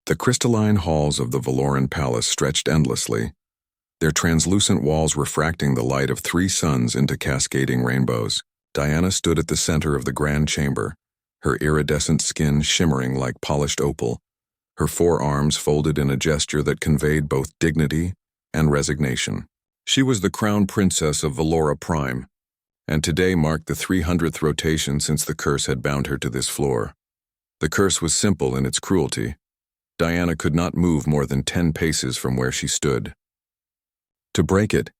The crystalline halls of the Valoran Palace stretched endlessly, their translucent walls refracting the light of 3 suns into cascading rainbows. Diana stood at the center of the grand chamber, her iridescent skin shimmering like polished opal, her 4 arms folded in a gesture that conveyed both dignity and resignation. She was the crown princess of Valora Prime, and today marked the 300th rotation since the curse had bound her to this floor. The curse was simple in its cruelty. Diana could not move more than 10 paces from where she stood. To break it,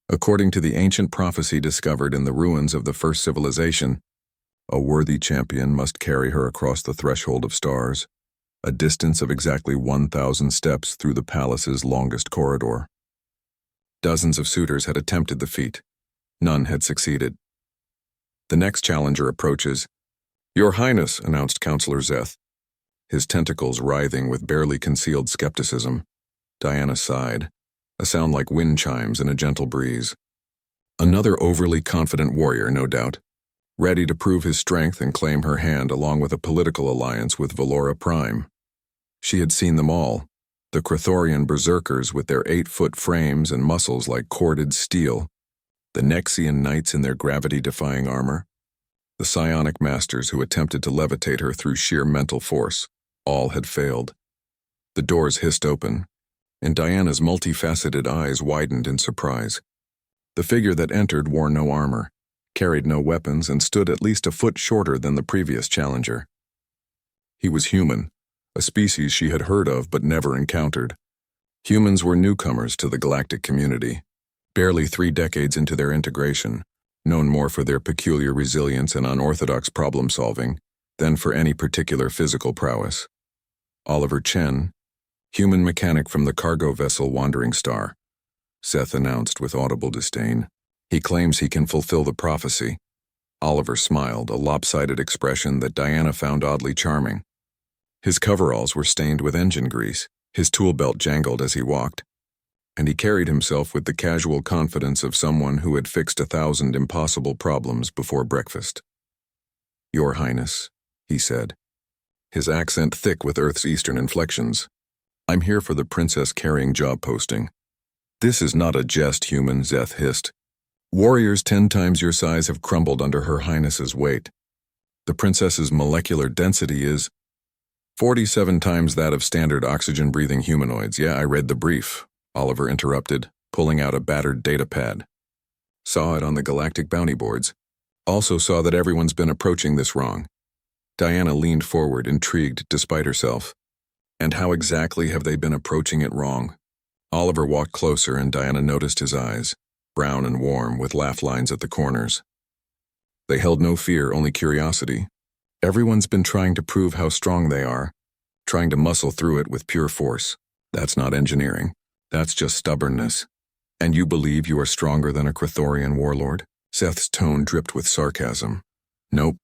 according to the ancient prophecy discovered in the ruins of the first civilization, a worthy champion must carry her across the threshold of stars, a distance of exactly 1,000 steps through the palace's longest corridor. Dozens of suitors had attempted the feat. None had succeeded. The next challenger approaches. "Your Highness," announced Counselor Szeth, his tentacles writhing with barely concealed skepticism. Diana sighed, a sound like wind chimes in a gentle breeze. Another overly confident warrior, no doubt, ready to prove his strength and claim her hand along with a political alliance with Valora Prime. She had seen them all, the Chthorian berserkers with their 8-foot frames and muscles like corded steel, the Nexian knights in their gravity-defying armor, the psionic masters who attempted to levitate her through sheer mental force. All had failed. The doors hissed open, and Diana's multifaceted eyes widened in surprise. The figure that entered wore no armor, carried no weapons, and stood at least a foot shorter than the previous challenger. He was human, a species she had heard of but never encountered. Humans were newcomers to the galactic community, barely 3 decades into their integration, known more for their peculiar resilience and unorthodox problem-solving than for any particular physical prowess. Oliver Chen, human mechanic from the cargo vessel Wandering Star, Szeth announced with audible disdain. He claims he can fulfill the prophecy. Oliver smiled, a lopsided expression that Diana found oddly charming. His coveralls were stained with engine grease, his tool belt jangled as he walked, and he carried himself with the casual confidence of someone who had fixed 1,000 impossible problems before breakfast. "Your Highness," he said, his accent thick with Earth's eastern inflections. "I'm here for the princess-carrying job posting." "This is not a jest, human," Szeth hissed. "Warriors 10 times your size have crumbled under Her Highness's weight. The princess's molecular density is 47 times that of standard oxygen-breathing humanoids." "Yeah, I read the brief," Oliver interrupted, pulling out a battered data pad. "Saw it on the galactic bounty boards. Also saw that everyone's been approaching this wrong." Diana leaned forward, intrigued despite herself. "And how exactly have they been approaching it wrong?" Oliver walked closer and Diana noticed his eyes, brown and warm with laugh lines at the corners. They held no fear, only curiosity. "Everyone's been trying to prove how strong they are, trying to muscle through it with pure force. That's not engineering. That's just stubbornness. And you believe you are stronger than a Chthorian warlord?" Szeth's tone dripped with sarcasm. "Nope,"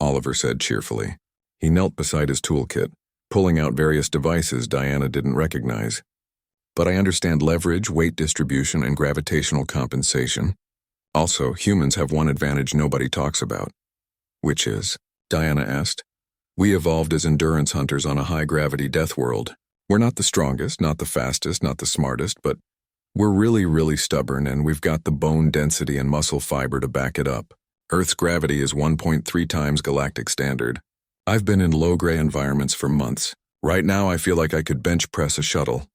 Oliver said cheerfully. He knelt beside his toolkit, pulling out various devices Diana didn't recognize. "But I understand leverage, weight distribution, and gravitational compensation. Also, humans have one advantage nobody talks about." "Which is?" Diana asked. "We evolved as endurance hunters on a high-gravity death world. We're not the strongest, not the fastest, not the smartest, but we're really, really stubborn, and we've got the bone density and muscle fiber to back it up. Earth's gravity is 1.3 times galactic standard. I've been in low-gray environments for months. Right now I feel like I could bench press a shuttle."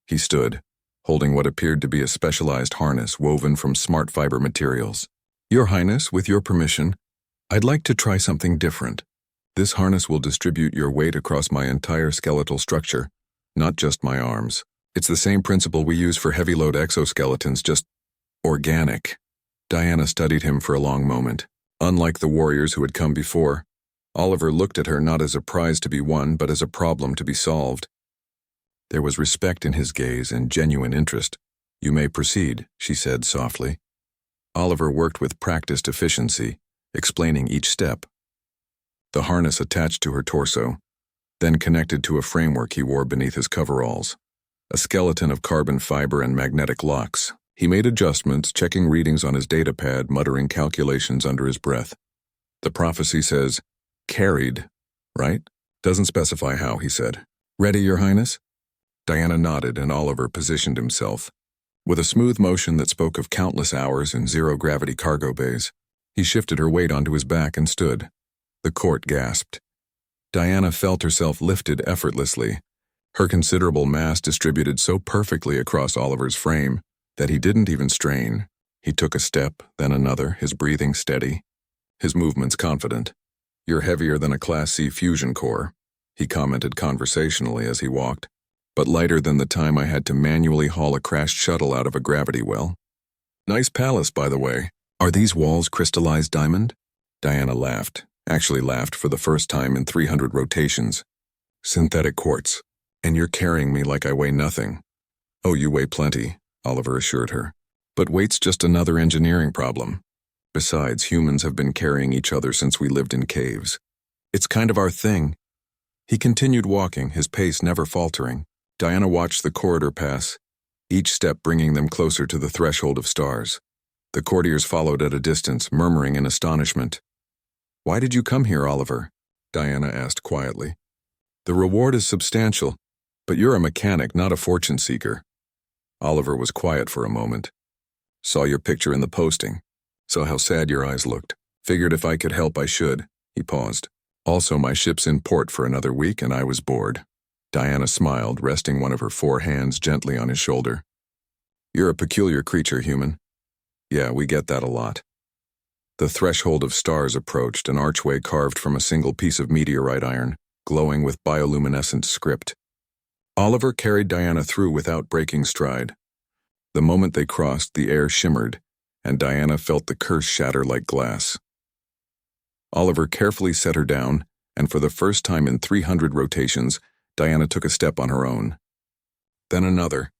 He stood, holding what appeared to be a specialized harness woven from smart fiber materials. "Your Highness, with your permission, I'd like to try something different. This harness will distribute your weight across my entire skeletal structure, not just my arms. It's the same principle we use for heavy-load exoskeletons, just organic." Diana studied him for a long moment. Unlike the warriors who had come before, Oliver looked at her not as a prize to be won, but as a problem to be solved. There was respect in his gaze and genuine interest. "You may proceed," she said softly. Oliver worked with practiced efficiency, explaining each step. The harness attached to her torso, then connected to a framework he wore beneath his coveralls, a skeleton of carbon fiber and magnetic locks. He made adjustments, checking readings on his datapad, muttering calculations under his breath. "The prophecy says, carried, right? Doesn't specify how," he said. Ready, Your Highness? Diana nodded and Oliver positioned himself. With a smooth motion that spoke of countless hours in zero-gravity cargo bays, he shifted her weight onto his back and stood. The court gasped. Diana felt herself lifted effortlessly, her considerable mass distributed so perfectly across Oliver's frame that he didn't even strain. He took a step, then another, his breathing steady, his movements confident. "You're heavier than a Class C fusion core," he commented conversationally as he walked, "but lighter than the time I had to manually haul a crashed shuttle out of a gravity well." "Nice palace, by the way. Are these walls crystallized diamond?" Diana laughed, actually laughed for the first time in 300 rotations. "Synthetic quartz. And you're carrying me like I weigh nothing." "Oh, you weigh plenty," Oliver assured her. "But weight's just another engineering problem. Besides, humans have been carrying each other since we lived in caves. It's kind of our thing." He continued walking, his pace never faltering. Diana watched the corridor pass, each step bringing them closer to the threshold of stars. The courtiers followed at a distance, murmuring in astonishment. "Why did you come here, Oliver?" Diana asked quietly. "The reward is substantial, but you're a mechanic, not a fortune seeker." Oliver was quiet for a moment. "Saw your picture in the posting. Saw how sad your eyes looked. Figured if I could help, I should." He paused. "Also, my ship's in port for another week and I was bored." Diana smiled, resting one of her 4 hands gently on his shoulder. "You're a peculiar creature, human." "Yeah, we get that a lot." The threshold of stars approached, an archway carved from a single piece of meteorite iron, glowing with bioluminescent script. Oliver carried Diana through without breaking stride. The moment they crossed, the air shimmered, and Diana felt the curse shatter like glass. Oliver carefully set her down, and for the first time in 300 rotations, Diana took a step on her own. Then another.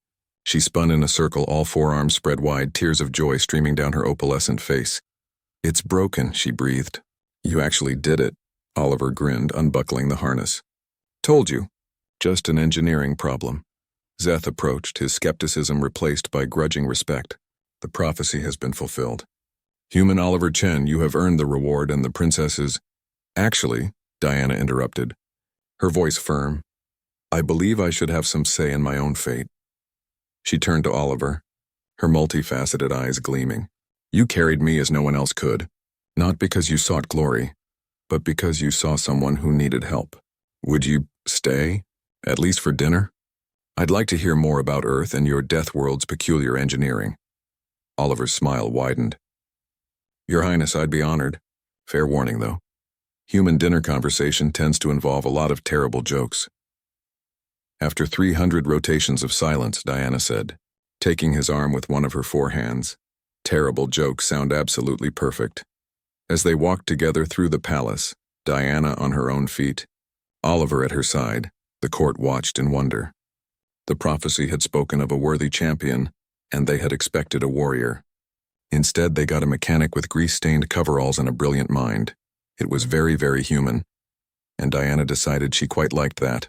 She spun in a circle, all forearms spread wide, tears of joy streaming down her opalescent face. "It's broken," she breathed. "You actually did it," Oliver grinned, unbuckling the harness. "Told you. Just an engineering problem." Zeth approached, his skepticism replaced by grudging respect. "The prophecy has been fulfilled. Human Oliver Chen, you have earned the reward and the princess's—" "Actually," Diana interrupted, her voice firm, "I believe I should have some say in my own fate." She turned to Oliver, her multifaceted eyes gleaming. "You carried me as no one else could, not because you sought glory, but because you saw someone who needed help. Would you stay, at least for dinner? I'd like to hear more about Earth and your Death World's peculiar engineering." Oliver's smile widened. "Your Highness, I'd be honored. Fair warning, though. Human dinner conversation tends to involve a lot of terrible jokes." After 300 rotations of silence, Diana said, taking his arm with one of her 4 hands, "Terrible jokes sound absolutely perfect." As they walked together through the palace, Diana on her own feet, Oliver at her side, the court watched in wonder. The prophecy had spoken of a worthy champion, and they had expected a warrior. Instead, they got a mechanic with grease-stained coveralls and a brilliant mind. It was very, very human, and Diana decided she quite liked that.